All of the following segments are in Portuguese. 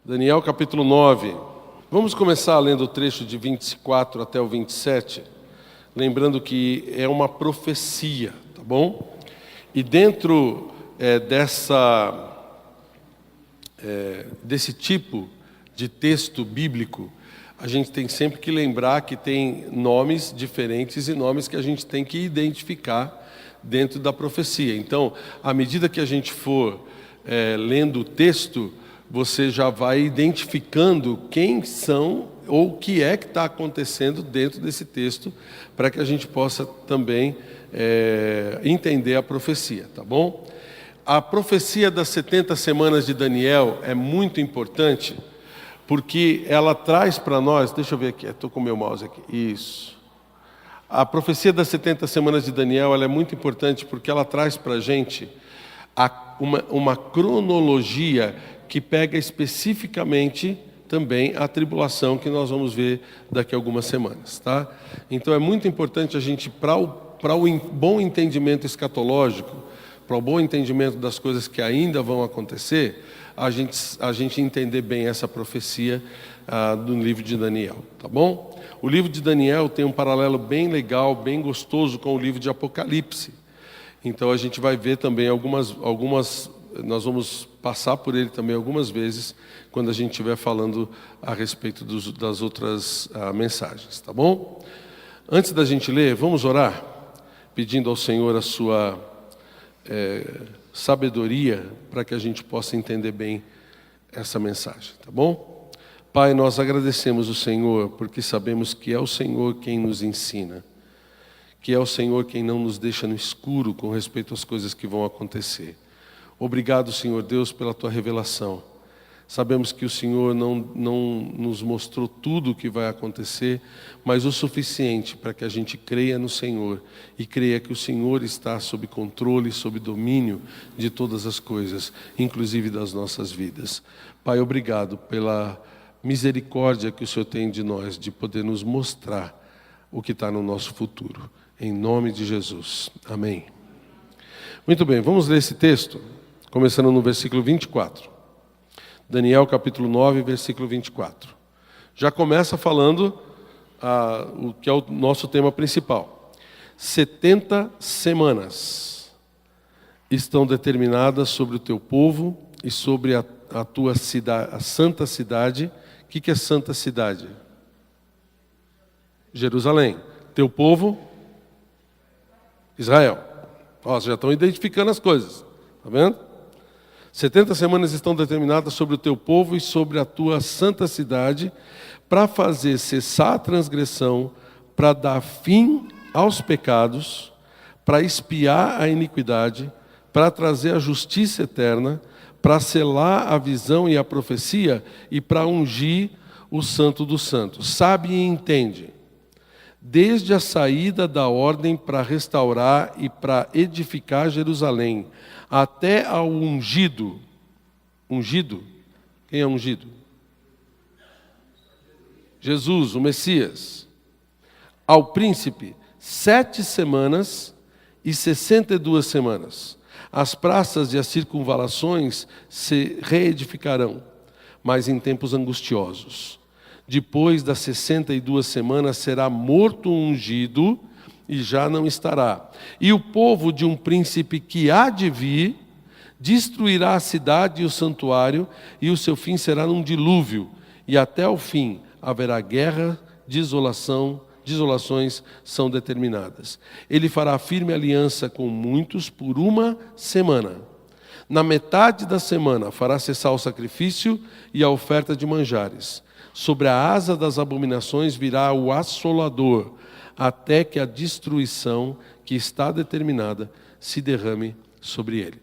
Daniel capítulo 9. Vamos começar lendo o trecho de 24 até o 27, lembrando que é uma profecia, tá bom? E dentro desse tipo de texto bíblico, a gente tem sempre que lembrar que tem nomes diferentes e nomes que a gente tem que identificar dentro da profecia. Então, à medida que a gente for lendo o texto, você já vai identificando quem são ou o que é que está acontecendo dentro desse texto, para que a gente possa também entender a profecia, tá bom? A profecia das 70 semanas de Daniel é muito importante, porque ela traz para nós, deixa eu ver aqui, estou com o meu mouse aqui, isso. A profecia das 70 semanas de Daniel ela é muito importante porque ela traz para a gente uma cronologia que pega especificamente também a tribulação que nós vamos ver daqui a algumas semanas, tá? Então é muito importante a gente, para o bom entendimento escatológico, para o bom entendimento das coisas que ainda vão acontecer, a gente entender bem essa profecia do livro de Daniel, tá bom? O livro de Daniel tem um paralelo bem legal, bem gostoso com o livro de Apocalipse. Então a gente vai ver também algumas nós vamos passar por ele também algumas vezes, quando a gente estiver falando a respeito das outras mensagens, tá bom? Antes da gente ler, vamos orar, pedindo ao Senhor a sua sabedoria, para que a gente possa entender bem essa mensagem, tá bom? Pai, nós agradecemos o Senhor, porque sabemos que é o Senhor quem nos ensina, que é o Senhor quem não nos deixa no escuro com respeito às coisas que vão acontecer. Obrigado, Senhor Deus, pela Tua revelação. Sabemos que o Senhor não nos mostrou tudo o que vai acontecer, mas o suficiente para que a gente creia no Senhor e creia que o Senhor está sob controle, sob domínio de todas as coisas, inclusive das nossas vidas. Pai, obrigado pela misericórdia que o Senhor tem de nós, de poder nos mostrar o que está no nosso futuro. Em nome de Jesus. Amém. Muito bem, vamos ler esse texto, começando no versículo 24. Daniel capítulo 9, versículo 24. Já começa falando o que é o nosso tema principal. 70 semanas estão determinadas sobre o teu povo e sobre a tua cidade, a santa cidade. O que é santa cidade? Jerusalém. Teu povo? Israel. Vocês já estão identificando as coisas. Está vendo? 70 semanas estão determinadas sobre o teu povo e sobre a tua santa cidade, para fazer cessar a transgressão, para dar fim aos pecados, para expiar a iniquidade, para trazer a justiça eterna, para selar a visão e a profecia e para ungir o santo dos santos. Sabe e entende. Desde a saída da ordem para restaurar e para edificar Jerusalém, até ao ungido. Ungido? Quem é ungido? Jesus, o Messias. Ao príncipe, 7 semanas e 62 semanas. As praças e as circunvalações se reedificarão, mas em tempos angustiosos. Depois das 62 semanas será morto o ungido e já não estará. E o povo de um príncipe que há de vir destruirá a cidade e o santuário, e o seu fim será num dilúvio, e até o fim haverá guerra, desolações são determinadas. Ele fará firme aliança com muitos por 1 semana. Na metade da semana fará cessar o sacrifício e a oferta de manjares. Sobre a asa das abominações virá o assolador, até que a destruição que está determinada se derrame sobre ele.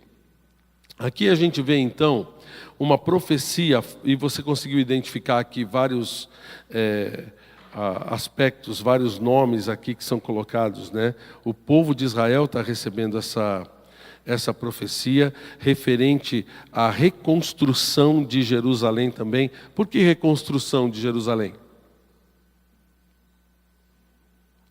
Aqui a gente vê então uma profecia, e você conseguiu identificar aqui vários aspectos, vários nomes aqui que são colocados, né? O povo de Israel está recebendo essa profecia referente à reconstrução de Jerusalém também. Por que reconstrução de Jerusalém?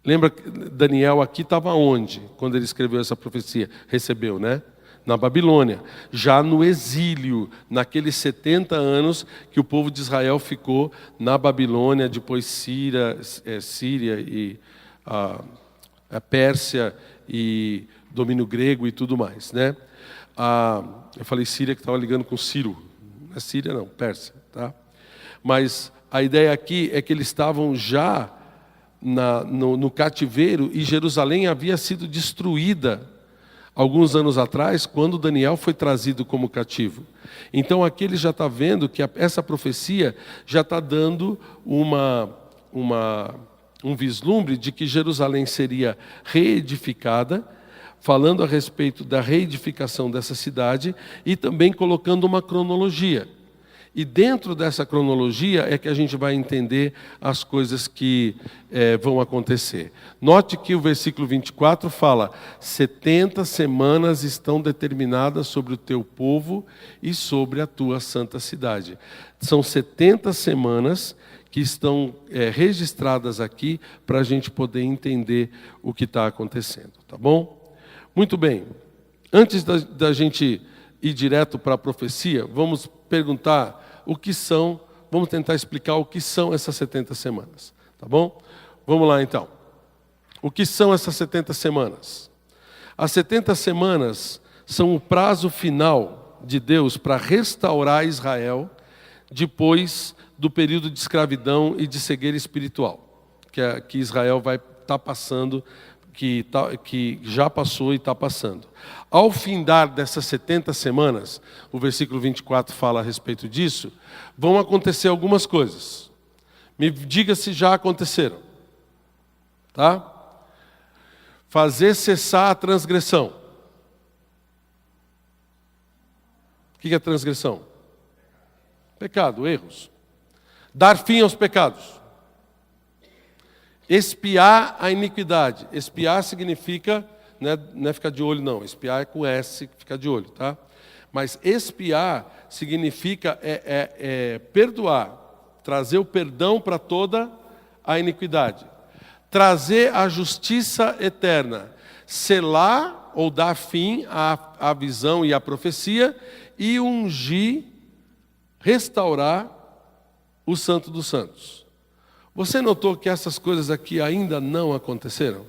Lembra que Daniel aqui estava onde, quando ele escreveu essa profecia? Recebeu, né? na Babilônia, já no exílio, naqueles 70 anos que o povo de Israel ficou na Babilônia, depois Síria e a Pérsia e domínio grego e tudo mais, né? Eu falei Síria que estava ligando com Ciro, não é Síria não, Pérsia, tá? Mas a ideia aqui é que eles estavam já no cativeiro e Jerusalém havia sido destruída alguns anos atrás, quando Daniel foi trazido como cativo. Então aqui ele já está vendo que essa profecia já está dando um vislumbre de que Jerusalém seria reedificada, falando a respeito da reedificação dessa cidade e também colocando uma cronologia. E dentro dessa cronologia é que a gente vai entender as coisas que vão acontecer. Note que o versículo 24 fala: 70 semanas estão determinadas sobre o teu povo e sobre a tua santa cidade. São 70 semanas que estão registradas aqui para a gente poder entender o que está acontecendo, tá bom? Muito bem. Antes da gente ir direto para a profecia, vamos perguntar o que são, vamos tentar explicar o que são essas 70 semanas, tá bom? Vamos lá então. O que são essas 70 semanas? As 70 semanas são o prazo final de Deus para restaurar Israel depois do período de escravidão e de cegueira espiritual que Israel vai estar passando, que já passou e está passando. Ao findar dessas 70 semanas, o versículo 24 fala a respeito disso, vão acontecer algumas coisas. Me diga se já aconteceram. Tá? Fazer cessar a transgressão. O que é transgressão? Pecado, erros. Dar fim aos pecados. Expiar a iniquidade. Expiar significa, não é ficar de olho não, expiar é com S, ficar de olho, tá? Mas expiar significa perdoar, trazer o perdão para toda a iniquidade. Trazer a justiça eterna, selar ou dar fim à visão e à profecia e ungir, restaurar o Santo dos Santos. Você notou que essas coisas aqui ainda não aconteceram?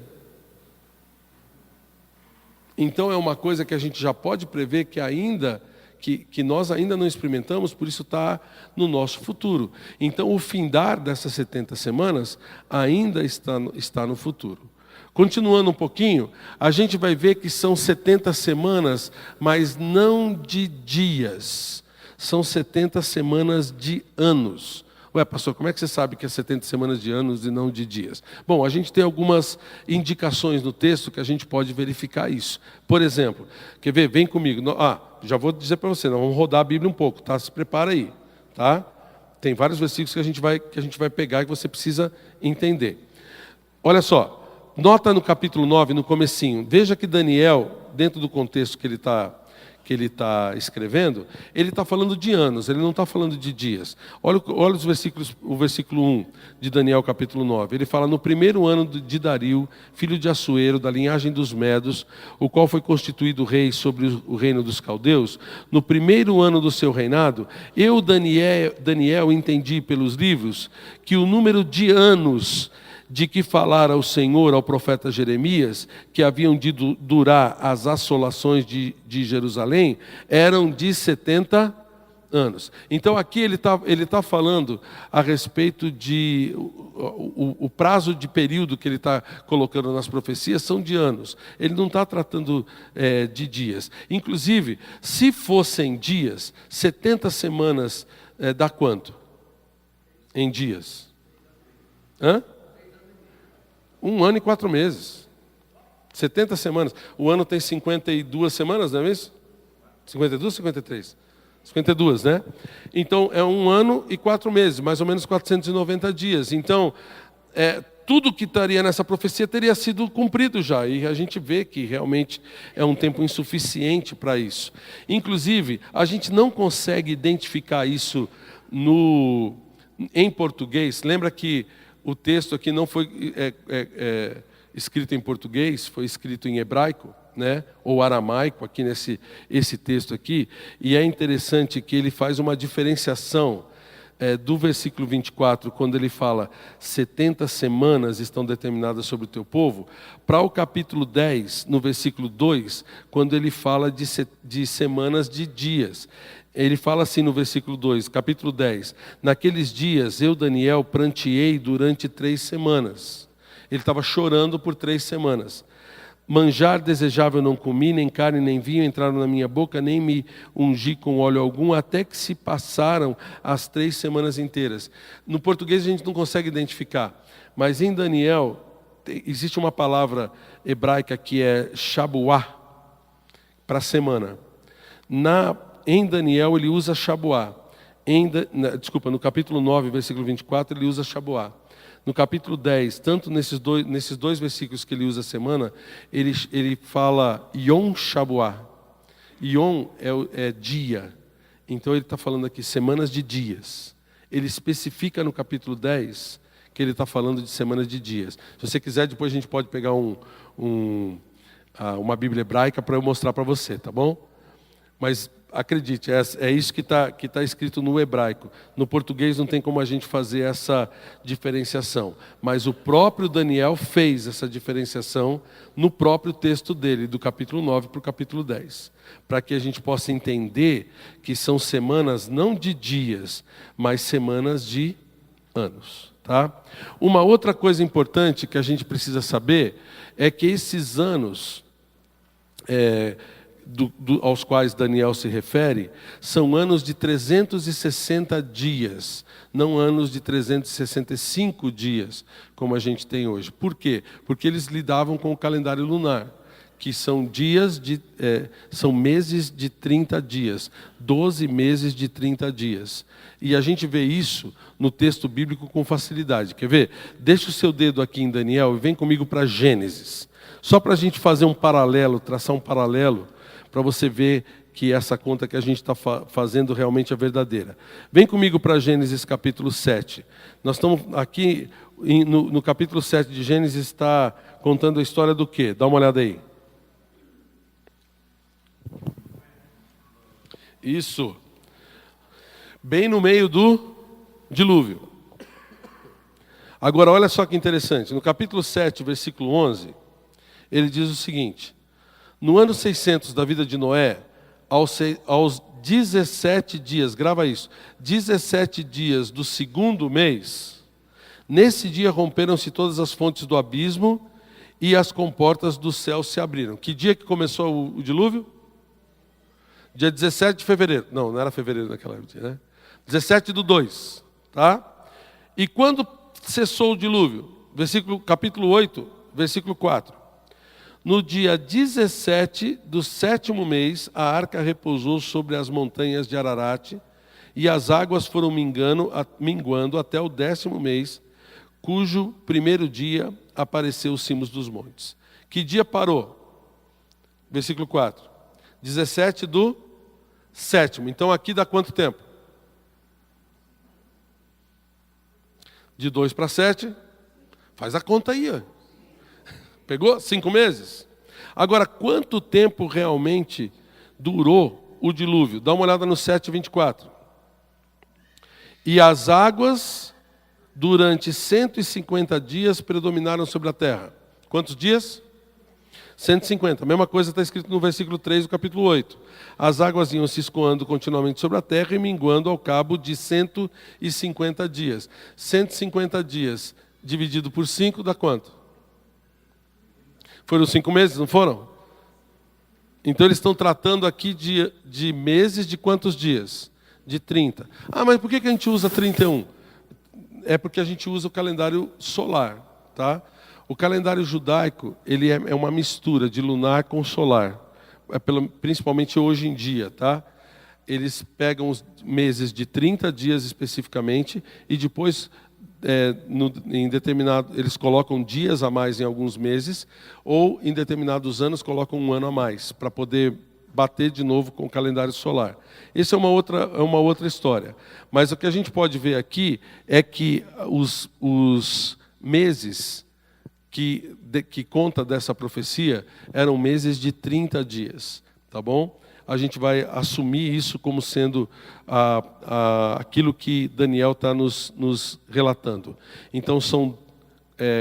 Então é uma coisa que a gente já pode prever que nós ainda não experimentamos, por isso está no nosso futuro. Então o findar dessas 70 semanas ainda está no futuro. Continuando um pouquinho, a gente vai ver que são 70 semanas, mas não de dias. São 70 semanas de anos. Ué, pastor, como é que você sabe que é 70 semanas de anos e não de dias? Bom, a gente tem algumas indicações no texto que a gente pode verificar isso. Por exemplo, quer ver? Vem comigo. Já vou dizer para você, nós vamos rodar a Bíblia um pouco, tá? Se prepara aí, tá? Tem vários versículos que a gente vai pegar e que você precisa entender. Olha só, nota no capítulo 9, no comecinho. Veja que Daniel, dentro do contexto que ele está escrevendo, ele está falando de anos, ele não está falando de dias. Olha os versículos, o versículo 1 de Daniel capítulo 9. Ele fala: no primeiro ano de Dario, filho de Assuero, da linhagem dos Medos, o qual foi constituído rei sobre o reino dos caldeus, no primeiro ano do seu reinado, eu, Daniel, entendi pelos livros que o número de anos de que falara o Senhor ao profeta Jeremias, que haviam de durar as assolações de Jerusalém, eram de 70 anos. Então aqui ele tá falando a respeito de... O prazo de período que ele está colocando nas profecias são de anos. Ele não está tratando de dias. Inclusive, se fossem dias, 70 semanas dá quanto? Em dias? 1 ano e 4 meses. 70 semanas. O ano tem 52 semanas, não é isso? 52 ou 53? 52, né? Então, é 1 ano e 4 meses, mais ou menos 490 dias. Então, tudo que estaria nessa profecia teria sido cumprido já. E a gente vê que realmente é um tempo insuficiente para isso. Inclusive, a gente não consegue identificar isso em português. Lembra que o texto aqui não foi escrito em português, foi escrito em hebraico, né, ou aramaico, aqui esse texto aqui, e é interessante que ele faz uma diferenciação do versículo 24, quando ele fala 70 semanas estão determinadas sobre o teu povo, para o capítulo 10, no versículo 2, quando ele fala de semanas de dias. Ele fala assim no versículo 2, capítulo 10, naqueles dias eu, Daniel, pranteei durante 3 semanas. Ele estava chorando por 3 semanas. Manjar desejável não comi, nem carne nem vinho entraram na minha boca, nem me ungi com óleo algum, até que se passaram as 3 semanas inteiras. No português a gente não consegue identificar, mas em Daniel existe uma palavra hebraica que é shabuá, para semana. Em Daniel ele usa shabuá. No capítulo 9, versículo 24, ele usa shabuá. No capítulo 10, tanto nesses dois versículos que ele usa a semana, ele fala Yom Shabuá. Yom é dia. Então ele está falando aqui semanas de dias. Ele especifica no capítulo 10 que ele está falando de semanas de dias. Se você quiser, depois a gente pode pegar uma Bíblia hebraica para eu mostrar para você, tá bom? Mas acredite, é isso que tá escrito no hebraico. No português não tem como a gente fazer essa diferenciação. Mas o próprio Daniel fez essa diferenciação no próprio texto dele, do capítulo 9 para o capítulo 10. Para que a gente possa entender que são semanas não de dias, mas semanas de anos. Tá? Uma outra coisa importante que a gente precisa saber é que esses anos aos quais Daniel se refere, são anos de 360 dias, não anos de 365 dias, como a gente tem hoje. Por quê? Porque eles lidavam com o calendário lunar, que são são meses de 30 dias, 12 meses de 30 dias. E a gente vê isso no texto bíblico com facilidade. Quer ver? Deixa o seu dedo aqui em Daniel e vem comigo para Gênesis. Só para a gente fazer um paralelo, traçar um paralelo, para você ver que essa conta que a gente está fazendo realmente é verdadeira. Vem comigo para Gênesis capítulo 7. Nós estamos aqui, no capítulo 7 de Gênesis, está contando a história do quê? Dá uma olhada aí. Isso. Bem no meio do dilúvio. Agora, olha só que interessante. No capítulo 7, versículo 11, ele diz o seguinte: no ano 600 da vida de Noé, aos 17 dias, grava isso, 17 dias do 2º mês, nesse dia romperam-se todas as fontes do abismo e as comportas do céu se abriram. Que dia que começou o dilúvio? Dia 17 de fevereiro. Não era fevereiro naquela época, né? 17/2, tá? E quando cessou o dilúvio? Capítulo 8, versículo 4. No dia 17 do 7º mês, a arca repousou sobre as montanhas de Ararat, e as águas foram minguando até o 10º mês, cujo primeiro dia apareceu os cimos dos montes. Que dia parou? Versículo 4. 17 do 7º. Então aqui dá quanto tempo? De 2 para 7. Faz a conta aí, ó. Pegou? 5 meses? Agora, quanto tempo realmente durou o dilúvio? Dá uma olhada no 7:24. E as águas, durante 150 dias, predominaram sobre a terra. Quantos dias? 150. A mesma coisa está escrito no versículo 3 do capítulo 8. As águas iam se escoando continuamente sobre a terra e minguando ao cabo de 150 dias. 150 dias dividido por 5 dá quanto? Foram 5 meses, não foram? Então eles estão tratando aqui de meses de quantos dias? De 30. Ah, mas por que a gente usa 31? É porque a gente usa o calendário solar, tá? O calendário judaico, ele é uma mistura de lunar com solar. Principalmente hoje em dia, tá? Eles pegam os meses de 30 dias especificamente e depois eles colocam dias a mais em alguns meses, ou em determinados anos colocam um ano a mais, para poder bater de novo com o calendário solar. Essa é uma outra história. Mas o que a gente pode ver aqui é que os meses que conta dessa profecia eram meses de 30 dias, tá bom? A gente vai assumir isso como sendo aquilo que Daniel está nos relatando. Então são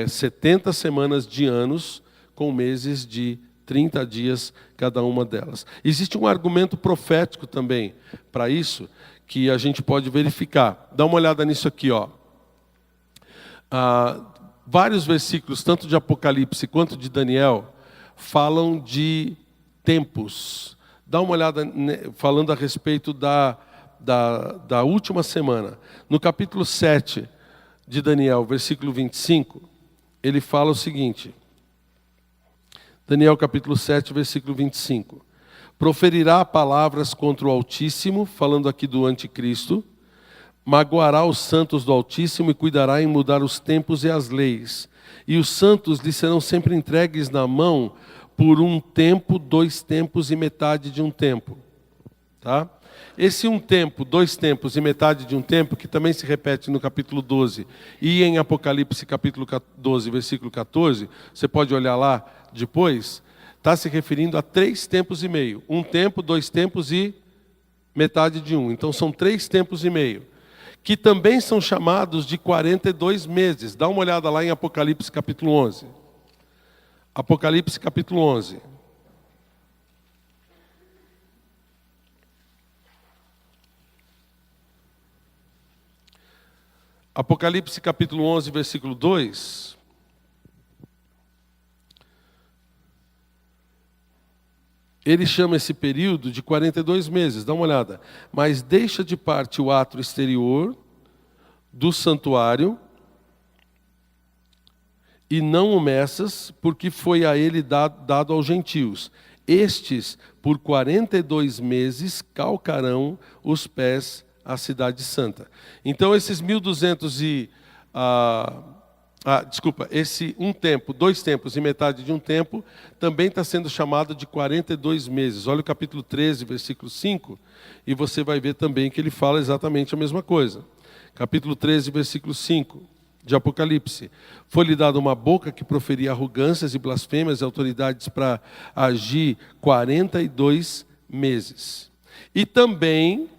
70 semanas de anos com meses de 30 dias cada uma delas. Existe um argumento profético também para isso, que a gente pode verificar. Dá uma olhada nisso aqui, ó. Vários versículos, tanto de Apocalipse quanto de Daniel, falam de tempos. Dá uma olhada falando a respeito da última semana. No capítulo 7 de Daniel, versículo 25, ele fala o seguinte. Daniel capítulo 7, versículo 25. Proferirá palavras contra o Altíssimo, falando aqui do anticristo, magoará os santos do Altíssimo e cuidará em mudar os tempos e as leis. E os santos lhe serão sempre entregues na mão por um tempo, 2 tempos e metade de um tempo. Tá? Esse um tempo, 2 tempos e metade de um tempo, que também se repete no capítulo 12 e em Apocalipse capítulo 12, versículo 14, você pode olhar lá depois, está se referindo a 3 tempos e meio. 1 tempo, 2 tempos e metade de um. Então são 3 tempos e meio. Que também são chamados de 42 meses. Dá uma olhada lá em Apocalipse capítulo 11. Apocalipse capítulo 11. Apocalipse capítulo 11, versículo 2. Ele chama esse período de 42 meses, dá uma olhada. Mas deixa de parte o átrio exterior do santuário e não o meças, porque foi a ele dado aos gentios. Estes, por 42 meses, calcarão os pés à cidade santa. Então, esses 1.200 esse 1 tempo, 2 tempos e metade de um tempo, também está sendo chamado de 42 meses. Olha o capítulo 13, versículo 5, e você vai ver também que ele fala exatamente a mesma coisa. Capítulo 13, versículo 5 de Apocalipse. Foi-lhe dada uma boca que proferia arrogâncias e blasfêmias e autoridades para agir 42 meses. E também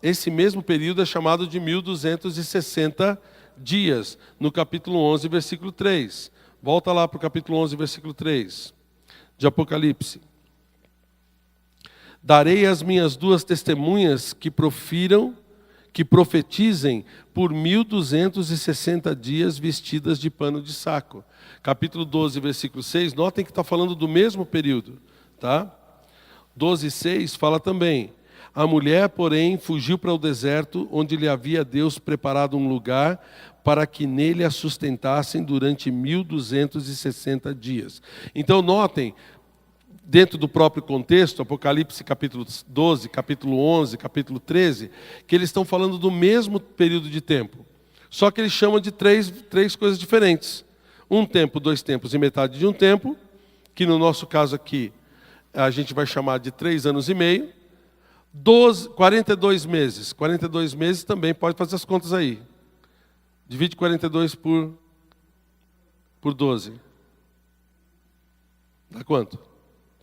esse mesmo período é chamado de 1.260 dias, no capítulo 11, versículo 3. Volta lá para o capítulo 11, versículo 3, de Apocalipse. Darei às minhas 2 testemunhas que profetizem por 1.260 dias vestidas de pano de saco. Capítulo 12, versículo 6, notem que está falando do mesmo período, tá? 12:6 fala também. A mulher, porém, fugiu para o deserto, onde lhe havia Deus preparado um lugar para que nele a sustentassem durante 1.260 dias. Então, notem, dentro do próprio contexto, Apocalipse capítulo 12, capítulo 11, capítulo 13, que eles estão falando do mesmo período de tempo. Só que eles chamam de três coisas diferentes. 1 tempo, 2 tempos e metade de um tempo, que no nosso caso aqui, a gente vai chamar de 3 anos e meio. 42 meses. 42 meses também, pode fazer as contas aí. Divide 42 por 12. Dá quanto?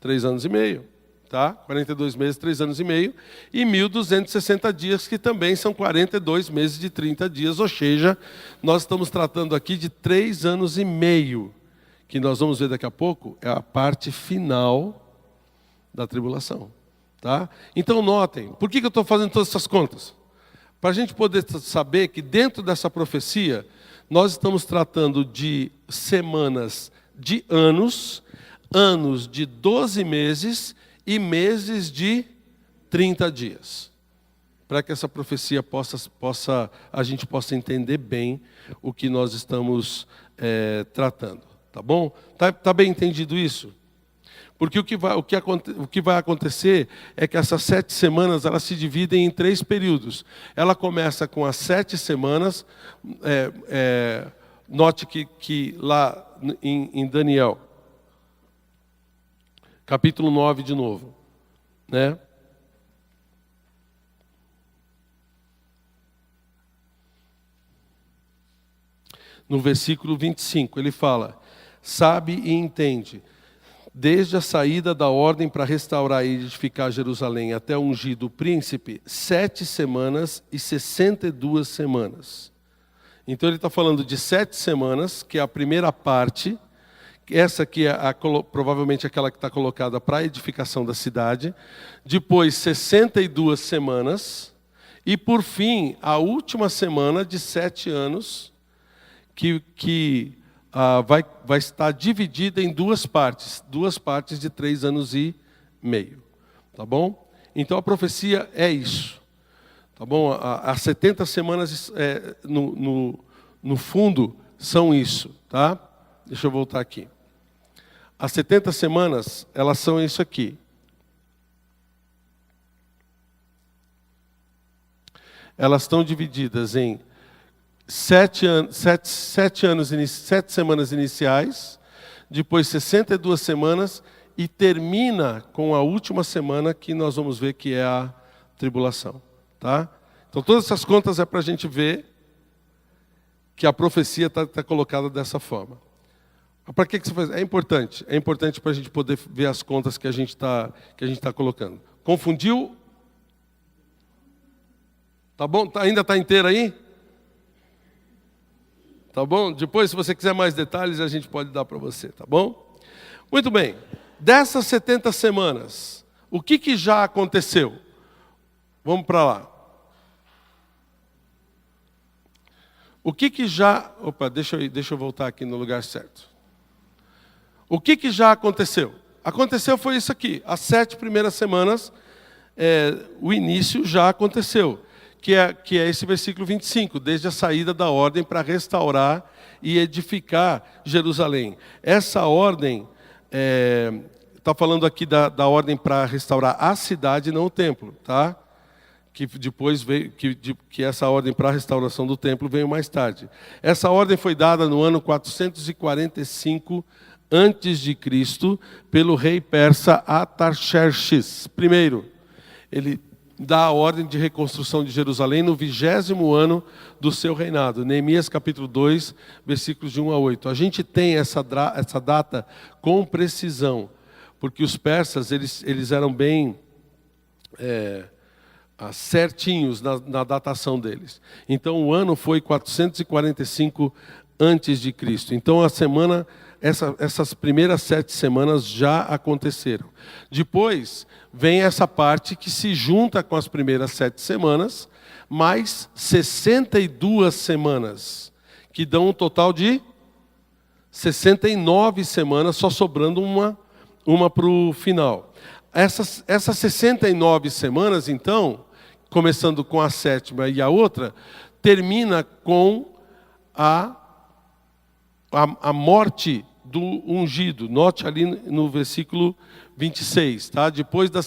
3 anos e meio. Tá? 42 meses, 3 anos e meio. E 1.260 dias, que também são 42 meses de 30 dias. Ou seja, nós estamos tratando aqui de 3 anos e meio. Que nós vamos ver daqui a pouco, é a parte final da tribulação. Tá? Então notem, por que eu estou fazendo todas essas contas? Para a gente poder saber que dentro dessa profecia, nós estamos tratando de semanas de anos, anos de 12 meses e meses de 30 dias. Para que essa profecia a gente possa entender bem o que nós estamos tratando. Tá bom? Tá bem entendido isso? Porque o que vai acontecer é que essas 7 semanas elas se dividem em 3 períodos. Ela começa com as 7 semanas. Note que lá em Daniel, capítulo 9 de novo, né? no versículo 25, ele fala: sabe e entende, desde a saída da ordem para restaurar e edificar Jerusalém até o ungido príncipe, 7 semanas e 62 semanas. Então ele está falando de 7 semanas, que é a primeira parte, essa aqui é provavelmente aquela que está colocada para a edificação da cidade, depois 62 semanas, e por fim, a última semana de 7 anos, que vai estar dividida em duas partes de 3 anos e meio, tá bom? Então a profecia é isso, tá bom? As 70 semanas, no fundo, são isso, tá? Deixa eu voltar aqui. As 70 semanas, elas são isso aqui. Elas estão divididas em 7 semanas iniciais, depois 62 semanas, e termina com a última semana, que nós vamos ver que é a tribulação. Tá? Então todas essas contas é para a gente ver que a profecia está colocada dessa forma. Para que você faz? É importante para a gente poder ver as contas que a gente está colocando. Confundiu? Tá bom? Ainda está inteiro aí? Tá bom? Depois, se você quiser mais detalhes, a gente pode dar para você, tá bom? Muito bem. Dessas 70 semanas, o que já aconteceu? Vamos para lá. O que já... Opa, deixa eu voltar aqui no lugar certo. O que já aconteceu? Aconteceu foi isso aqui. As 7 primeiras semanas, o início já aconteceu. Que é esse versículo 25, desde a saída da ordem para restaurar e edificar Jerusalém. Essa ordem, está falando aqui da ordem para restaurar a cidade, não o templo, tá? Que depois veio, que essa ordem para a restauração do templo veio mais tarde. Essa ordem foi dada no ano 445 antes de Cristo pelo rei persa Artaxerxes. Primeiro, ele dá a ordem de reconstrução de Jerusalém no 20º ano do seu reinado. Neemias capítulo 2, versículos de 1 a 8. A gente tem essa data com precisão, porque os persas eles eram bem certinhos na datação deles. Então o ano foi 445 antes de Cristo. Então essas primeiras 7 semanas já aconteceram. Depois vem essa parte que se junta com as primeiras 7 semanas, mais 62 semanas, que dão um total de 69 semanas, só sobrando uma para o final. Essas 69 semanas, então, começando com a 7ª e a outra, termina com a morte do ungido. Note ali no versículo 26, tá? Depois das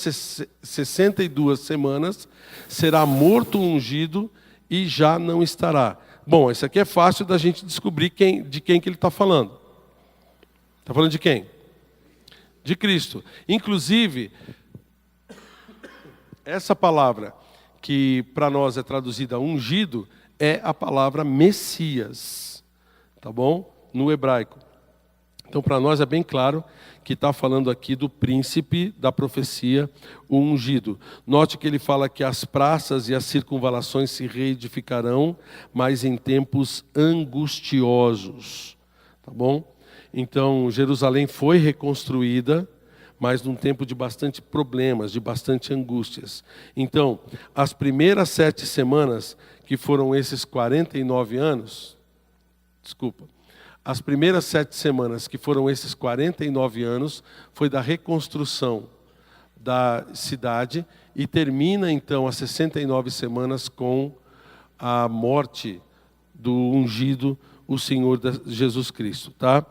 62 semanas, será morto o ungido e já não estará. Bom, isso aqui é fácil da gente descobrir de quem que ele está falando. Está falando de quem? De Cristo. Inclusive, essa palavra que para nós é traduzida ungido, é a palavra Messias. Tá bom? No hebraico. Então, para nós é bem claro que está falando aqui do príncipe da profecia, o ungido. Note que ele fala que as praças e as circunvalações se reedificarão, mas em tempos angustiosos. Tá bom? Então, Jerusalém foi reconstruída, mas num tempo de bastante problemas, de bastante angústias. Então, as primeiras 7 semanas, que foram esses 49 anos, as primeiras 7 semanas, que foram esses 49 anos, foi da reconstrução da cidade e termina, então, as 69 semanas com a morte do ungido, o Senhor Jesus Cristo. Tá?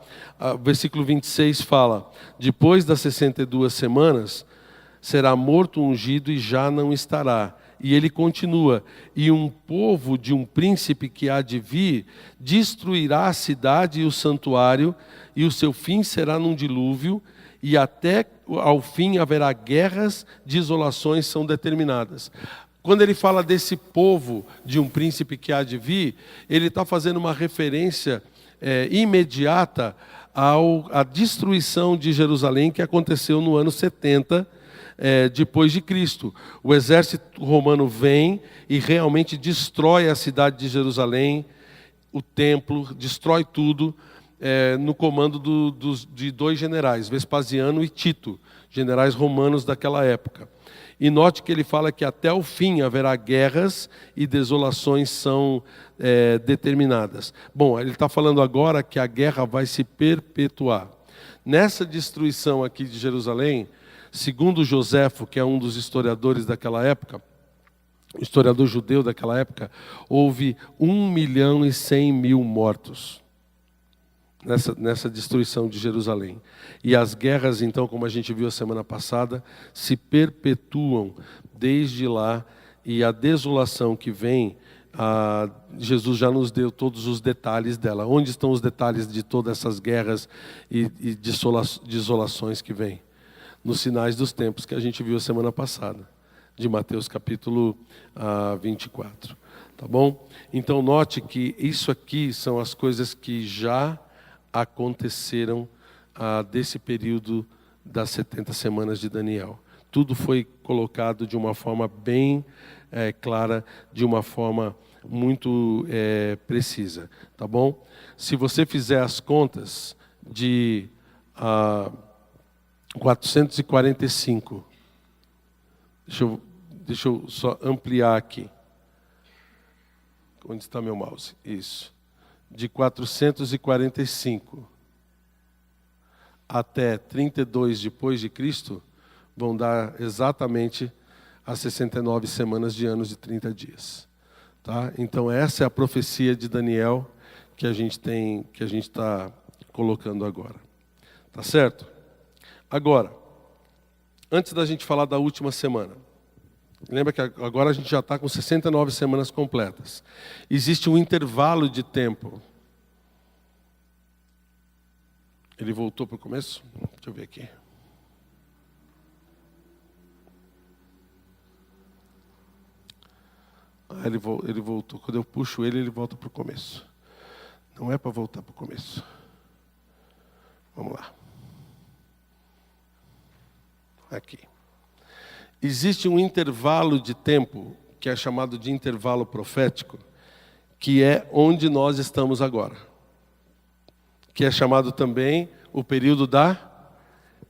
Versículo 26 fala, depois das 62 semanas, será morto o ungido e já não estará. E ele continua, e um povo de um príncipe que há de vir, destruirá a cidade e o santuário, e o seu fim será num dilúvio, e até ao fim haverá guerras, desolações são determinadas. Quando ele fala desse povo de um príncipe que há de vir, ele está fazendo uma referência imediata à destruição de Jerusalém, que aconteceu no ano 70 depois de Cristo. O exército romano vem e realmente destrói a cidade de Jerusalém, o templo, destrói tudo, no comando de dois generais, Vespasiano e Tito, generais romanos daquela época. E note que ele fala que até o fim haverá guerras e desolações são determinadas. Bom, ele está falando agora que a guerra vai se perpetuar. Nessa destruição aqui de Jerusalém, segundo Joséfo, que é um dos historiadores daquela época, historiador judeu daquela época, houve 1.100.000 mortos nessa destruição de Jerusalém. E as guerras, então, como a gente viu a semana passada, se perpetuam desde lá, e a desolação que vem, Jesus já nos deu todos os detalhes dela. Onde estão os detalhes de todas essas guerras e desolações que vêm? Nos sinais dos tempos que a gente viu a semana passada, de Mateus capítulo 24. Tá bom? Então note que isso aqui são as coisas que já aconteceram desse período das 70 semanas de Daniel. Tudo foi colocado de uma forma bem clara, de uma forma muito precisa. Tá bom? Se você fizer as contas de 445, deixa eu só ampliar aqui. Onde está meu mouse? Isso. De 445 até 32 depois de Cristo, vão dar exatamente as 69 semanas de anos de 30 dias. Tá? Então essa é a profecia de Daniel que a gente está colocando agora. Tá certo? Agora, antes da gente falar da última semana, lembra que agora a gente já está com 69 semanas completas. Existe um intervalo de tempo. Ele voltou para o começo? Deixa eu ver aqui. Ele voltou. Quando eu puxo ele volta para o começo. Não é para voltar para o começo. Vamos lá. Aqui. Existe um intervalo de tempo, que é chamado de intervalo profético, que é onde nós estamos agora. Que é chamado também o período da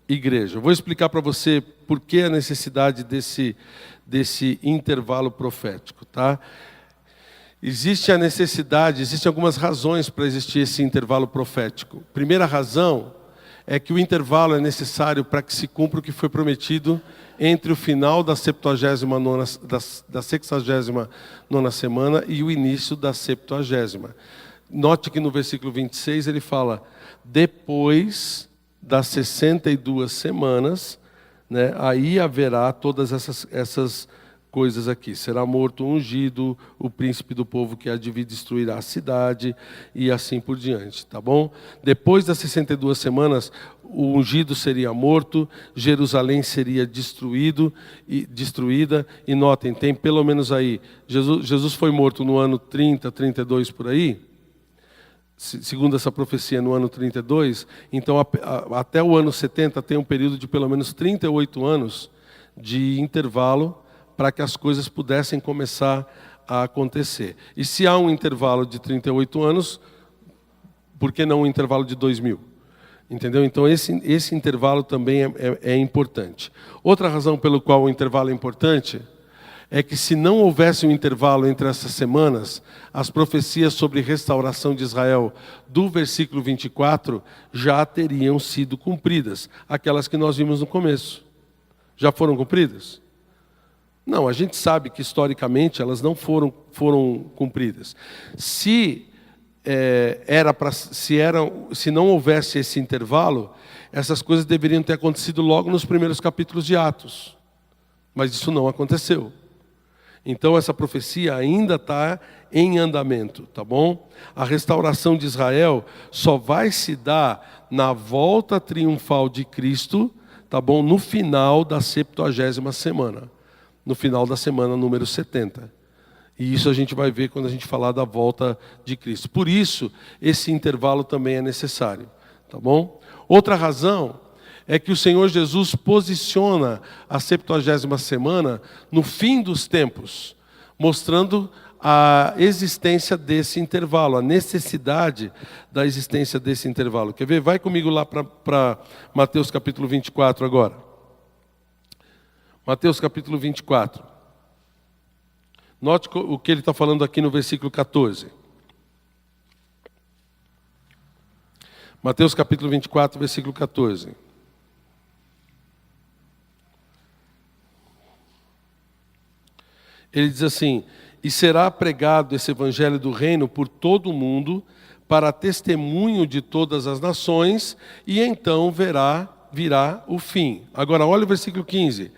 igreja. Eu vou explicar para você por que a necessidade desse intervalo profético. Tá? Existe a necessidade, existem algumas razões para existir esse intervalo profético. Primeira razão é que o intervalo é necessário para que se cumpra o que foi prometido entre o final da 69ª semana e o início da 70ª. Note que no versículo 26 ele fala, depois das 62 semanas, né, aí haverá todas essas coisas aqui. Será morto o ungido, o príncipe do povo que há de vir destruirá a cidade e assim por diante, tá bom? Depois das 62 semanas, o ungido seria morto, Jerusalém seria destruída, e notem, tem pelo menos aí, Jesus foi morto no ano 30, 32 por aí, segundo essa profecia no ano 32, então até o ano 70 tem um período de pelo menos 38 anos de intervalo para que as coisas pudessem começar a acontecer. E se há um intervalo de 38 anos, por que não um intervalo de 2000? Entendeu? Então esse intervalo também é importante. Outra razão pelo qual o intervalo é importante é que se não houvesse um intervalo entre essas semanas, as profecias sobre restauração de Israel do versículo 24 já teriam sido cumpridas. Aquelas que nós vimos no começo. Já foram cumpridas? Não, a gente sabe que historicamente elas não foram cumpridas. Se não houvesse esse intervalo, essas coisas deveriam ter acontecido logo nos primeiros capítulos de Atos. Mas isso não aconteceu. Então essa profecia ainda está em andamento, tá bom? A restauração de Israel só vai se dar na volta triunfal de Cristo, tá bom? No final da 70ª semana. No final da semana número 70. E isso a gente vai ver quando a gente falar da volta de Cristo. Por isso, esse intervalo também é necessário. Tá bom? Outra razão é que o Senhor Jesus posiciona a 70ª semana no fim dos tempos, mostrando a existência desse intervalo, a necessidade da existência desse intervalo. Quer ver? Vai comigo lá para Mateus capítulo 24 agora. Mateus capítulo 24. Note o que ele está falando aqui no versículo 14. Mateus capítulo 24, versículo 14. Ele diz assim: e será pregado esse evangelho do reino por todo o mundo, para testemunho de todas as nações, e então virá o fim. Agora olha o versículo 15.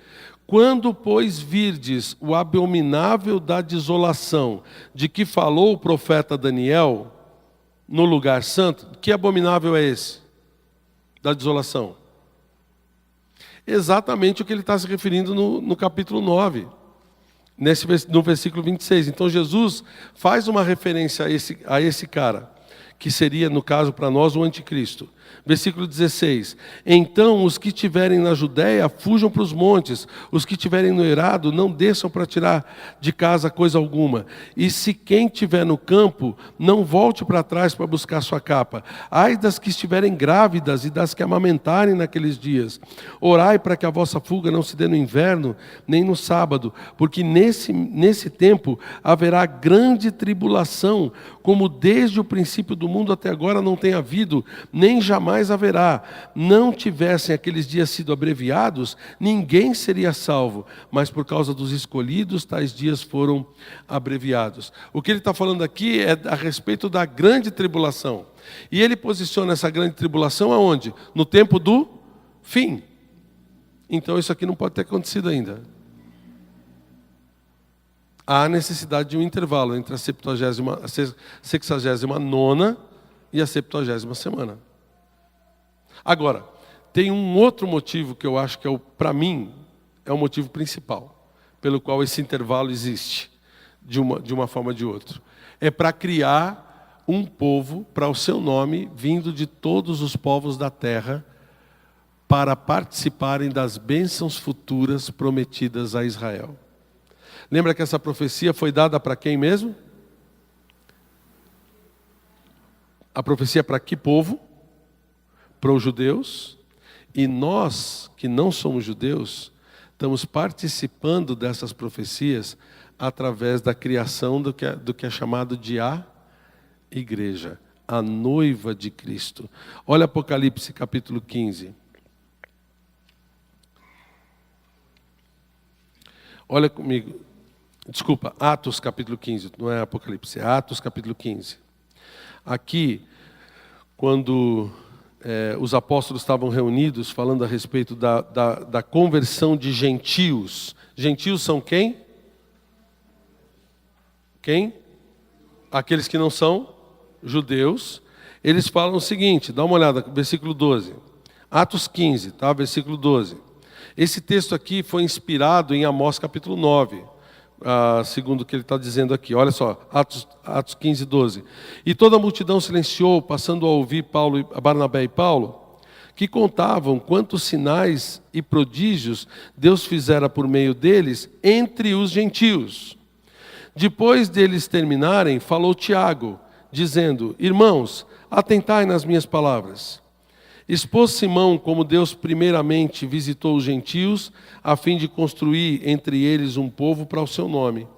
Quando, pois, virdes o abominável da desolação, de que falou o profeta Daniel, no lugar santo, que abominável é esse? Da desolação. Exatamente o que ele está se referindo no capítulo 9. No versículo 26. Então Jesus faz uma referência a esse cara, que seria, no caso para nós, o anticristo. Versículo 16. Então os que estiverem na Judéia fujam para os montes, os que estiverem no eirado não desçam para tirar de casa coisa alguma. E se quem estiver no campo, não volte para trás para buscar sua capa. Ai das que estiverem grávidas e das que amamentarem naqueles dias. Orai para que a vossa fuga não se dê no inverno, nem no sábado, porque nesse tempo haverá grande tribulação, como desde o princípio do mundo até agora não tem havido, nem jamais haverá. Não tivessem aqueles dias sido abreviados, ninguém seria salvo, mas por causa dos escolhidos, tais dias foram abreviados. O que ele está falando aqui é a respeito da grande tribulação. E ele posiciona essa grande tribulação aonde? No tempo do fim. Então isso aqui não pode ter acontecido ainda. Há necessidade de um intervalo entre a 69ª e a 70ª semana. Agora, tem um outro motivo que eu acho que para mim, é o motivo principal, pelo qual esse intervalo existe, de uma forma ou de outra. É para criar um povo para o seu nome, vindo de todos os povos da terra, para participarem das bênçãos futuras prometidas a Israel. Lembra que essa profecia foi dada para quem mesmo? A profecia para que povo? Para os judeus. E nós, que não somos judeus, estamos participando dessas profecias através da criação do que é chamado de a igreja, a noiva de Cristo. Olha Apocalipse capítulo 15. Olha comigo. Desculpa, Atos capítulo 15, não é Apocalipse, é Atos capítulo 15. Aqui, quando os apóstolos estavam reunidos, falando a respeito da conversão de gentios. Gentios são quem? Quem? Aqueles que não são judeus. Eles falam o seguinte, dá uma olhada, versículo 12. Atos 15, tá? Versículo 12. Esse texto aqui foi inspirado em Amós capítulo 9. Segundo o que ele está dizendo aqui. Olha só, Atos 15, 12. E toda a multidão silenciou, passando a ouvir Barnabé e Paulo, que contavam quantos sinais e prodígios Deus fizera por meio deles entre os gentios. Depois deles terminarem, falou Tiago, dizendo: irmãos, atentai nas minhas palavras. Expôs Simão como Deus primeiramente visitou os gentios, a fim de construir entre eles um povo para o seu nome.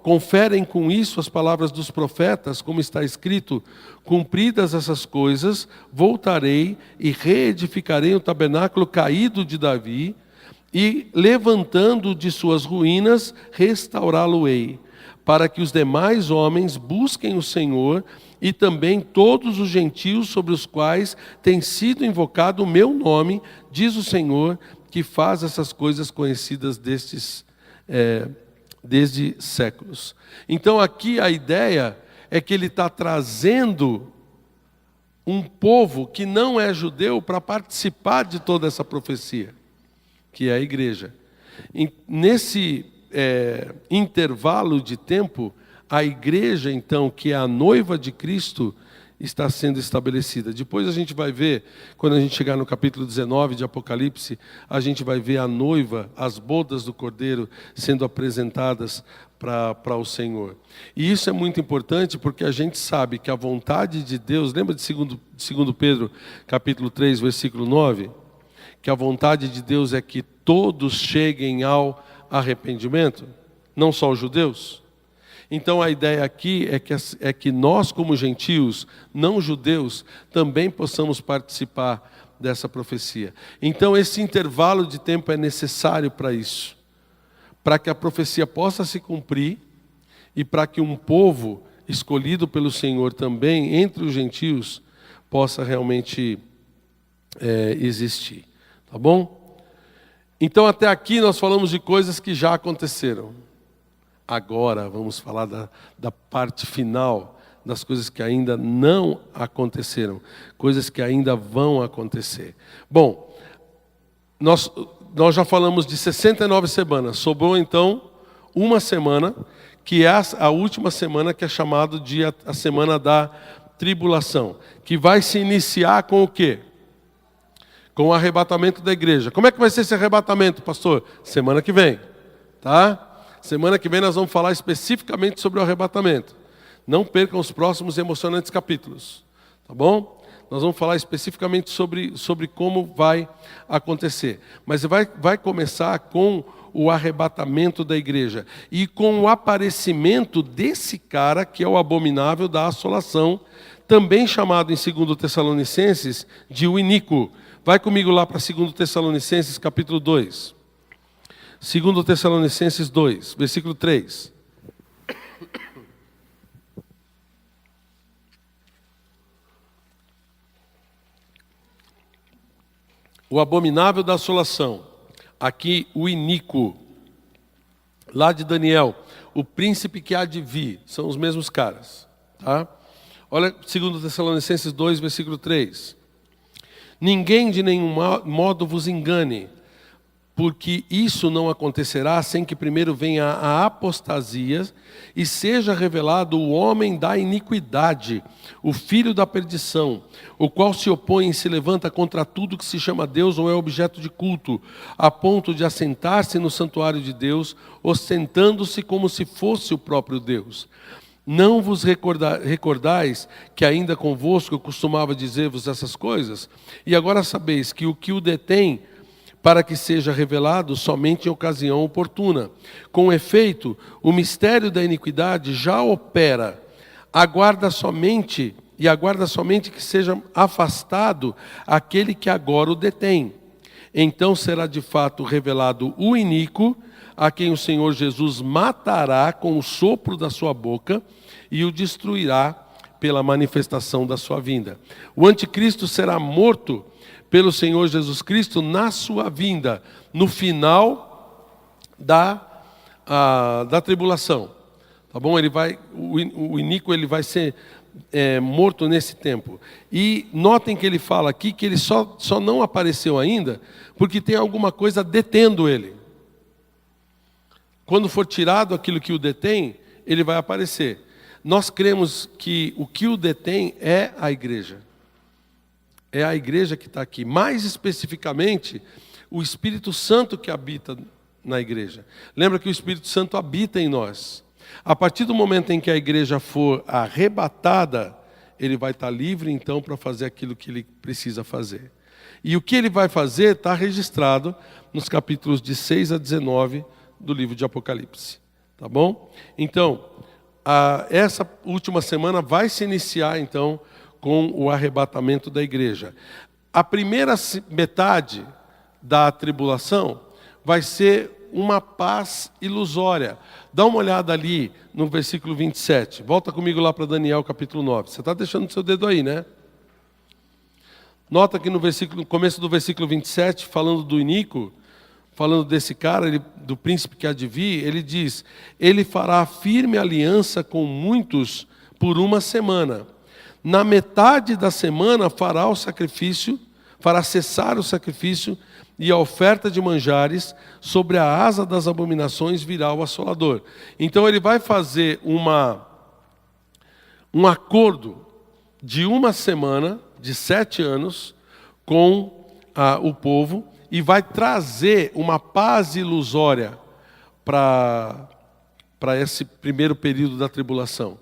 Conferem com isso as palavras dos profetas, como está escrito: cumpridas essas coisas, voltarei e reedificarei o tabernáculo caído de Davi, e levantando de suas ruínas, restaurá-lo-ei, para que os demais homens busquem o Senhor, e também todos os gentios sobre os quais tem sido invocado o meu nome, diz o Senhor, que faz essas coisas conhecidas desde séculos. Então aqui a ideia é que ele está trazendo um povo que não é judeu para participar de toda essa profecia, que é a igreja. Nesse intervalo de tempo, a igreja, então, que é a noiva de Cristo, está sendo estabelecida. Depois a gente vai ver, quando a gente chegar no capítulo 19 de Apocalipse, a gente vai ver a noiva, as bodas do Cordeiro sendo apresentadas para o Senhor. E isso é muito importante porque a gente sabe que a vontade de Deus, lembra de 2 Pedro capítulo 3, versículo 9? Que a vontade de Deus é que todos cheguem ao arrependimento, não só os judeus. Então a ideia aqui é que nós, como gentios, não judeus, também possamos participar dessa profecia. Então esse intervalo de tempo é necessário para isso, para que a profecia possa se cumprir e para que um povo escolhido pelo Senhor também, entre os gentios, possa realmente existir. Tá bom? Então até aqui nós falamos de coisas que já aconteceram. Agora vamos falar da parte final, das coisas que ainda não aconteceram, coisas que ainda vão acontecer. Bom, nós já falamos de 69 semanas, sobrou então uma semana, que é a última semana, que é chamada de a semana da tribulação, que vai se iniciar com o quê? Com o arrebatamento da igreja. Como é que vai ser esse arrebatamento, pastor? Semana que vem, tá? Semana que vem nós vamos falar especificamente sobre o arrebatamento. Não percam os próximos emocionantes capítulos, tá bom? Nós vamos falar especificamente sobre como vai acontecer. Mas vai começar com o arrebatamento da igreja e com o aparecimento desse cara que é o abominável da assolação, também chamado em 2 Tessalonicenses de o iníquo. Vai comigo lá para 2 Tessalonicenses capítulo 2. 2 Tessalonicenses 2, versículo 3. O abominável da assolação, aqui o iníquo, lá de Daniel, o príncipe que há de vir, são os mesmos caras. Tá? Olha 2 Tessalonicenses 2, versículo 3. Ninguém de nenhum modo vos engane, porque isso não acontecerá sem que primeiro venha a apostasia e seja revelado o homem da iniquidade, o filho da perdição, o qual se opõe e se levanta contra tudo que se chama Deus ou é objeto de culto, a ponto de assentar-se no santuário de Deus, ostentando-se como se fosse o próprio Deus. Não vos recordais que ainda convosco eu costumava dizer-vos essas coisas? E agora sabeis que o que o detém para que seja revelado somente em ocasião oportuna. Com efeito, o mistério da iniquidade já opera, aguarda somente que seja afastado aquele que agora o detém. Então será de fato revelado o iníquo, a quem o Senhor Jesus matará com o sopro da sua boca e o destruirá pela manifestação da sua vinda. O anticristo será morto pelo Senhor Jesus Cristo na sua vinda, no final da tribulação. Tá bom? O iníquo ele vai ser morto nesse tempo. E notem que ele fala aqui que ele só não apareceu ainda porque tem alguma coisa detendo ele. Quando for tirado aquilo que o detém, ele vai aparecer. Nós cremos que o que o detém é a igreja. É a igreja que está aqui. Mais especificamente, o Espírito Santo que habita na igreja. Lembra que o Espírito Santo habita em nós. A partir do momento em que a igreja for arrebatada, ele vai estar livre então para fazer aquilo que ele precisa fazer. E o que ele vai fazer está registrado nos capítulos de 6 a 19 do livro de Apocalipse. Tá bom? Então, essa última semana vai se iniciar então com o arrebatamento da igreja. A primeira metade da tribulação vai ser uma paz ilusória. Dá uma olhada ali no versículo 27. Volta comigo lá para Daniel capítulo 9. Você está deixando o seu dedo aí, né? Nota que no começo do versículo 27, falando do iníquo, falando desse cara, do príncipe que há de vir, ele diz: ele fará firme aliança com muitos por uma semana. Na metade da semana fará o sacrifício fará cessar o sacrifício e a oferta de manjares, sobre a asa das abominações virá o assolador. Então ele vai fazer um acordo de 1 semana, de 7 anos, com o povo, e vai trazer uma paz ilusória para esse primeiro período da tribulação.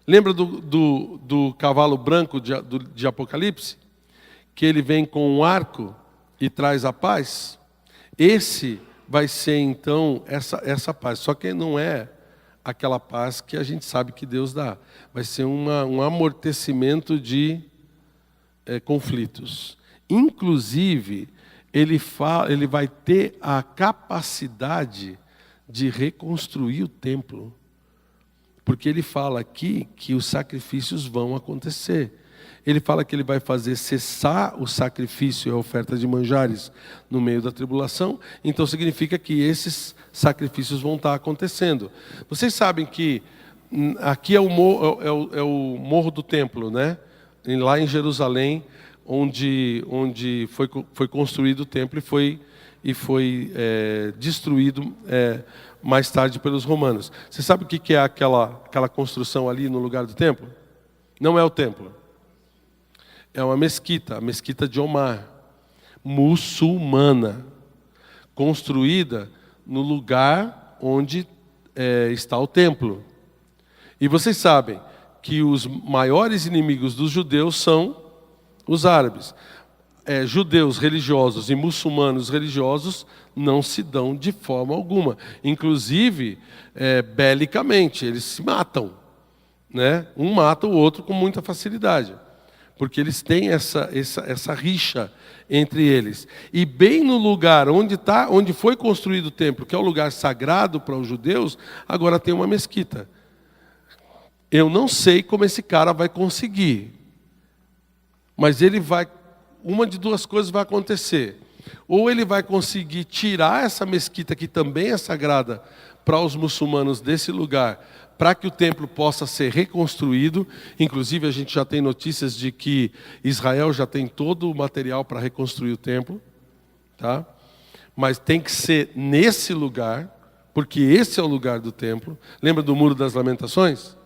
Lembra do cavalo branco de Apocalipse? Que ele vem com um arco e traz a paz? Esse vai ser então essa paz, só que não é aquela paz que a gente sabe que Deus dá. Vai ser um amortecimento de conflitos. Inclusive, ele vai ter a capacidade de reconstruir o templo. Porque ele fala aqui que os sacrifícios vão acontecer. Ele fala que ele vai fazer cessar o sacrifício e a oferta de manjares no meio da tribulação. Então significa que esses sacrifícios vão estar acontecendo. Vocês sabem que aqui é o Morro do Templo, né? Lá em Jerusalém, onde foi construído o templo e foi destruído mais tarde pelos romanos. Você sabe o que é aquela construção ali no lugar do templo? Não é o templo. É uma mesquita, a mesquita de Omar, muçulmana, construída no lugar onde está o templo. E vocês sabem que os maiores inimigos dos judeus são os árabes. Judeus religiosos e muçulmanos religiosos não se dão de forma alguma. Inclusive, belicamente, eles se matam, né? Um mata o outro com muita facilidade. Porque eles têm essa rixa entre eles. E bem no lugar onde foi construído o templo, que é o lugar sagrado para os judeus, agora tem uma mesquita. Eu não sei como esse cara vai conseguir. Mas uma de duas coisas vai acontecer. Ou ele vai conseguir tirar essa mesquita, que também é sagrada para os muçulmanos desse lugar, para que o templo possa ser reconstruído. Inclusive, a gente já tem notícias de que Israel já tem todo o material para reconstruir o templo. Tá? Mas tem que ser nesse lugar, porque esse é o lugar do templo. Lembra do Muro das Lamentações?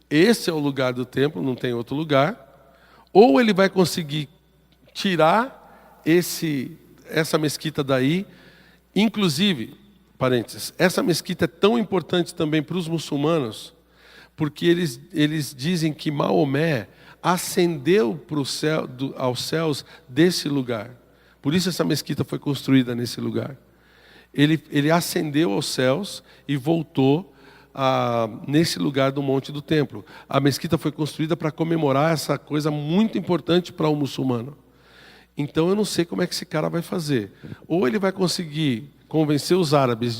Esse é o lugar do templo, não tem outro lugar. Ou ele vai conseguir tirar essa mesquita daí. Inclusive, parênteses, essa mesquita é tão importante também para os muçulmanos, porque eles dizem que Maomé ascendeu aos céus desse lugar. Por isso essa mesquita foi construída nesse lugar. Ele ascendeu aos céus e voltou nesse lugar do Monte do Templo. A mesquita foi construída para comemorar essa coisa muito importante para o muçulmano. Então eu não sei como é que esse cara vai fazer. Ou ele vai conseguir convencer os árabes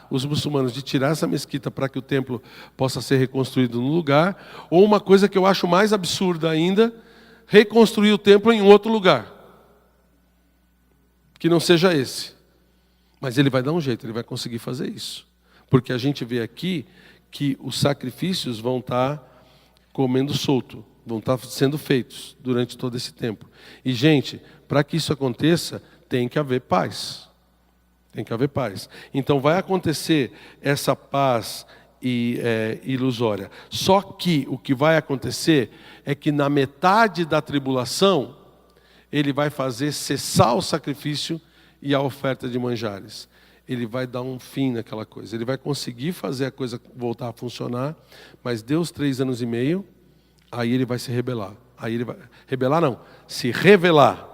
os muçulmanos de tirar essa mesquita para que o templo possa ser reconstruído no lugar, ou uma coisa que eu acho mais absurda ainda, reconstruir o templo em outro lugar, que não seja esse. Mas ele vai dar um jeito, ele vai conseguir fazer isso. Porque a gente vê aqui que os sacrifícios vão estar comendo solto, vão estar sendo feitos durante todo esse tempo. E, gente, para que isso aconteça, tem que haver paz. Tem que haver paz. Então vai acontecer essa paz ilusória. Só que o que vai acontecer é que na metade da tribulação, ele vai fazer cessar o sacrifício e a oferta de manjares. Ele vai dar um fim naquela coisa. Ele vai conseguir fazer a coisa voltar a funcionar, mas deu os 3 anos e meio, aí ele vai se rebelar. Aí ele vai se revelar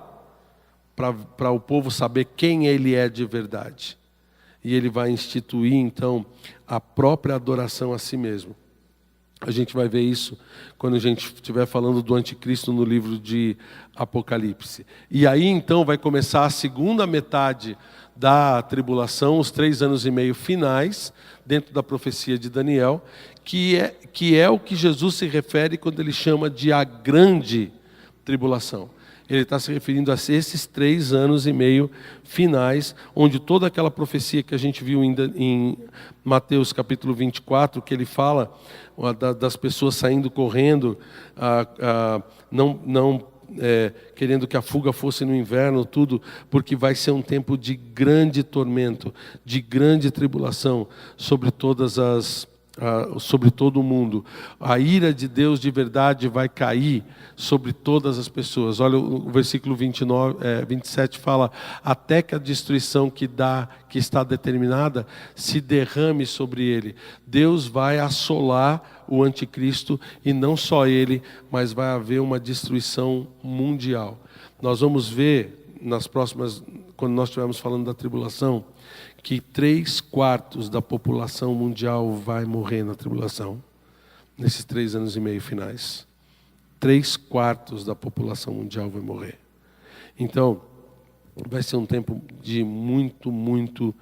para o povo saber quem ele é de verdade. E ele vai instituir, então, a própria adoração a si mesmo. A gente vai ver isso quando a gente estiver falando do anticristo no livro de Apocalipse. E aí, então, vai começar a segunda metade da tribulação, os 3 anos e meio finais, dentro da profecia de Daniel, que é o que Jesus se refere quando ele chama de a grande tribulação. Ele está se referindo a esses 3 anos e meio finais, onde toda aquela profecia que a gente viu em Mateus capítulo 24, que ele fala das pessoas saindo correndo, não querendo que a fuga fosse no inverno, tudo, porque vai ser um tempo de grande tormento, de grande tribulação sobre sobre todo o mundo. A ira de Deus de verdade vai cair sobre todas as pessoas. Olha, o versículo 27 fala: até que a destruição que está determinada se derrame sobre ele. Deus vai assolar o anticristo, e não só ele, mas vai haver uma destruição mundial. Nós vamos ver nas próximas, quando nós estivermos falando da tribulação, que 3/4 da população mundial vai morrer na tribulação, nesses 3 anos e meio finais. 3/4 da população mundial vai morrer. Então, vai ser um tempo de muito, muito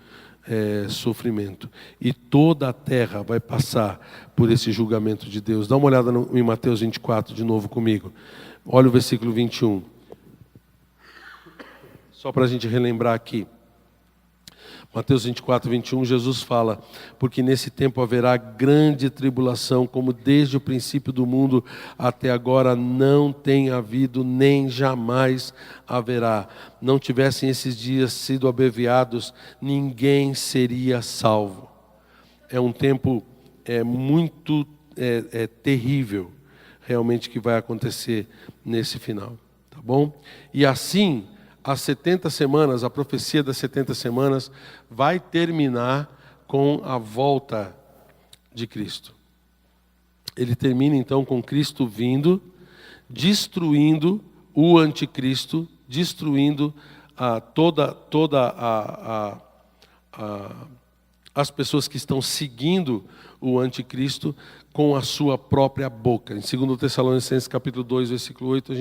sofrimento. E toda a terra vai passar por esse julgamento de Deus. Dá uma olhada em Mateus 24 de novo comigo. Olha o versículo 21. Só para a gente relembrar aqui. Mateus 24, 21, Jesus fala: porque nesse tempo haverá grande tribulação, como desde o princípio do mundo até agora não tem havido, nem jamais haverá. Não tivessem esses dias sido abreviados, ninguém seria salvo. É um tempo muito terrível, realmente, que vai acontecer nesse final. Tá bom? E assim, as 70 semanas, a profecia das 70 semanas, vai terminar com a volta de Cristo. Ele termina então com Cristo vindo, destruindo o anticristo, destruindo as pessoas que estão seguindo o anticristo com a sua própria boca. Em 2 Tessalonicenses capítulo 2, versículo 8, a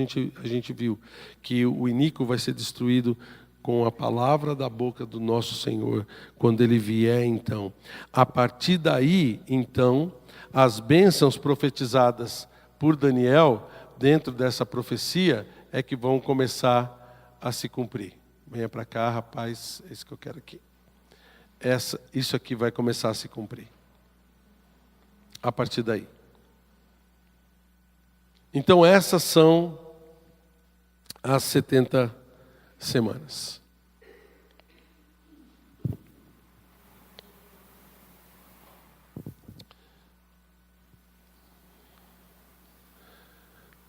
gente viu que o iníquo vai ser destruído com a palavra da boca do nosso Senhor, quando Ele vier então. A partir daí, então, as bênçãos profetizadas por Daniel, dentro dessa profecia, é que vão começar a se cumprir. Venha para cá, rapaz, é isso que eu quero aqui. Isso aqui vai começar a se cumprir. A partir daí. Então essas são as 70 semanas.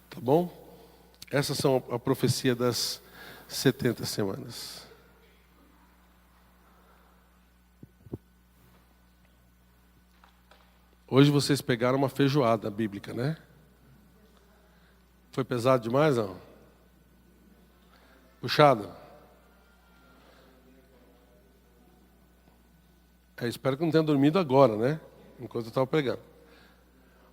Tá bom? Essas são a profecia das 70 semanas. Hoje vocês pegaram uma feijoada bíblica, né? Foi pesado demais, não? Puxado? Espero que não tenha dormido agora, né? Enquanto eu estava pregando.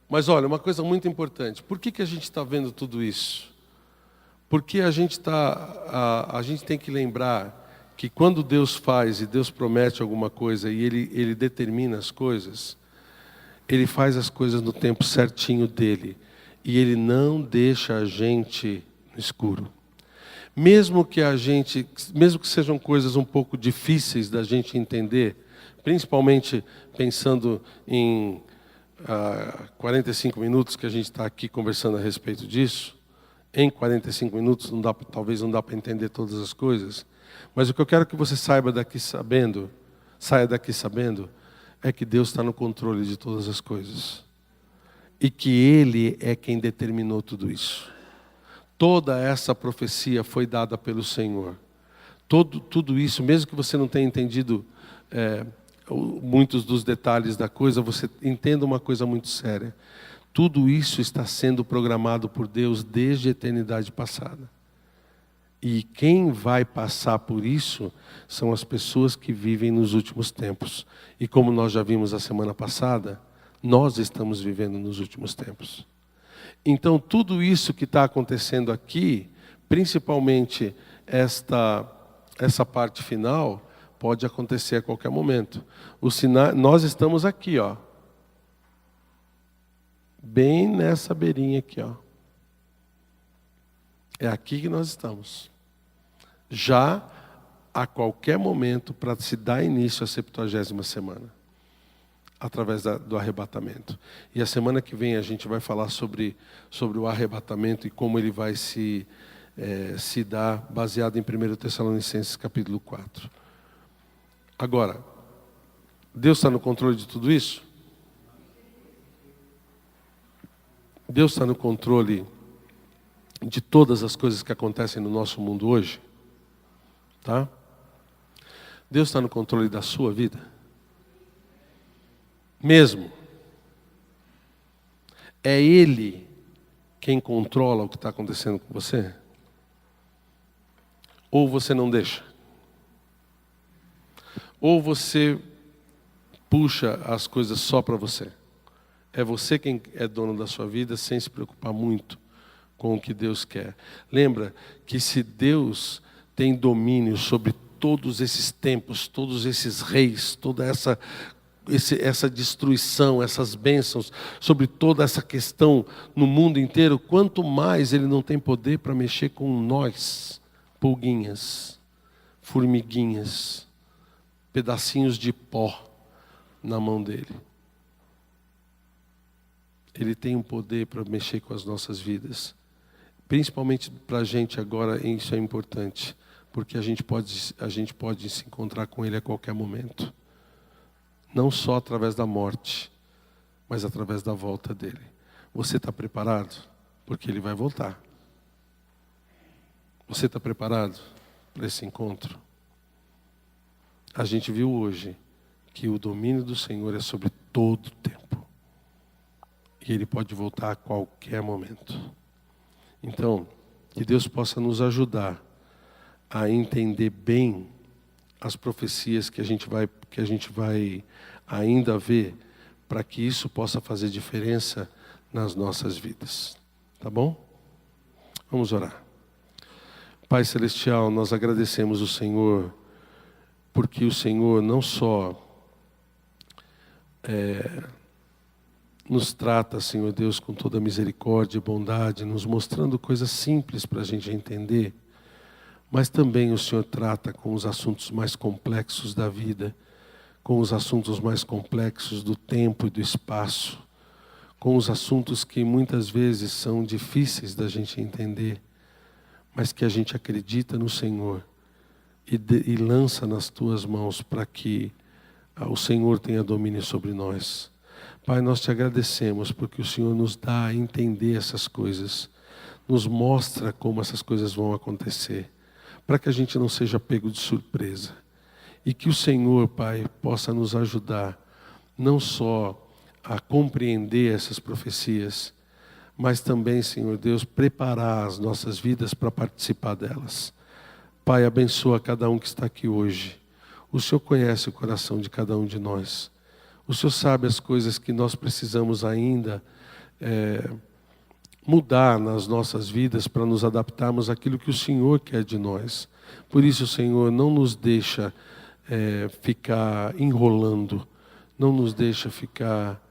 Mas olha, uma coisa muito importante. Por que a gente está vendo tudo isso? Porque a gente tem que lembrar que quando Deus faz e Deus promete alguma coisa e Ele determina as coisas, Ele faz as coisas no tempo certinho dele. E Ele não deixa a gente no escuro. Mesmo que sejam coisas um pouco difíceis da gente entender, principalmente pensando em 45 minutos que a gente está aqui conversando a respeito disso, em 45 minutos talvez não dá para entender todas as coisas, mas o que eu quero que você saia daqui sabendo, é que Deus está no controle de todas as coisas. E que Ele é quem determinou tudo isso. Toda essa profecia foi dada pelo Senhor. Tudo isso, mesmo que você não tenha entendido muitos dos detalhes da coisa, você entenda uma coisa muito séria. Tudo isso está sendo programado por Deus desde a eternidade passada. E quem vai passar por isso são as pessoas que vivem nos últimos tempos. E como nós já vimos a semana passada, nós estamos vivendo nos últimos tempos. Então tudo isso que está acontecendo aqui, principalmente essa parte final, pode acontecer a qualquer momento. Nós estamos aqui, ó, bem nessa beirinha aqui, ó. É aqui que nós estamos. Já a qualquer momento para se dar início à 70ª semana, através do arrebatamento. E a semana que vem a gente vai falar sobre o arrebatamento e como ele vai se se dá baseado em 1 Tessalonicenses capítulo 4. Agora, Deus está no controle de tudo isso? Deus está no controle de todas as coisas que acontecem no nosso mundo hoje? Tá? Deus está no controle da sua vida? Mesmo? É Ele quem controla o que está acontecendo com você? Ou você não deixa? Ou você puxa as coisas só para você? É você quem é dono da sua vida sem se preocupar muito com o que Deus quer. Lembra que se Deus tem domínio sobre todos esses tempos, todos esses reis, toda essa destruição, essas bênçãos, sobre toda essa questão no mundo inteiro, quanto mais Ele não tem poder para mexer com nós, pulguinhas, formiguinhas, pedacinhos de pó na mão dele. Ele tem um poder para mexer com as nossas vidas. Principalmente para a gente agora, isso é importante, porque a gente pode se encontrar com Ele a qualquer momento. Não só através da morte, mas através da volta dele. Você está preparado? Porque Ele vai voltar. Você está preparado para esse encontro? A gente viu hoje que o domínio do Senhor é sobre todo o tempo. E Ele pode voltar a qualquer momento. Então, que Deus possa nos ajudar a entender bem as profecias que a gente vai ainda ver, para que isso possa fazer diferença nas nossas vidas. Tá bom? Vamos orar. Pai Celestial, nós agradecemos o Senhor, porque o Senhor não só nos trata, Senhor Deus, com toda misericórdia e bondade, nos mostrando coisas simples para a gente entender, mas também o Senhor trata com os assuntos mais complexos da vida, com os assuntos mais complexos do tempo e do espaço, com os assuntos que muitas vezes são difíceis da gente entender, mas que a gente acredita no Senhor e lança nas Tuas mãos para que o Senhor tenha domínio sobre nós. Pai, nós Te agradecemos porque o Senhor nos dá a entender essas coisas, nos mostra como essas coisas vão acontecer, para que a gente não seja pego de surpresa. E que o Senhor, Pai, possa nos ajudar, não só a compreender essas profecias, mas também, Senhor Deus, preparar as nossas vidas para participar delas. Pai, abençoa cada um que está aqui hoje. O Senhor conhece o coração de cada um de nós. O Senhor sabe as coisas que nós precisamos ainda mudar nas nossas vidas para nos adaptarmos àquilo que o Senhor quer de nós. Por isso, Senhor, não nos deixa ficar enrolando, não nos deixa ficar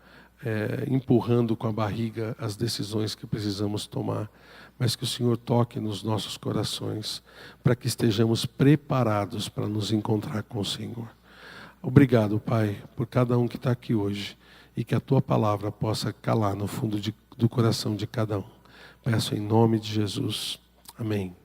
empurrando com a barriga as decisões que precisamos tomar, mas que o Senhor toque nos nossos corações, para que estejamos preparados para nos encontrar com o Senhor. Obrigado, Pai, por cada um que está aqui hoje, e que a Tua palavra possa calar no fundo do coração de cada um. Peço em nome de Jesus. Amém.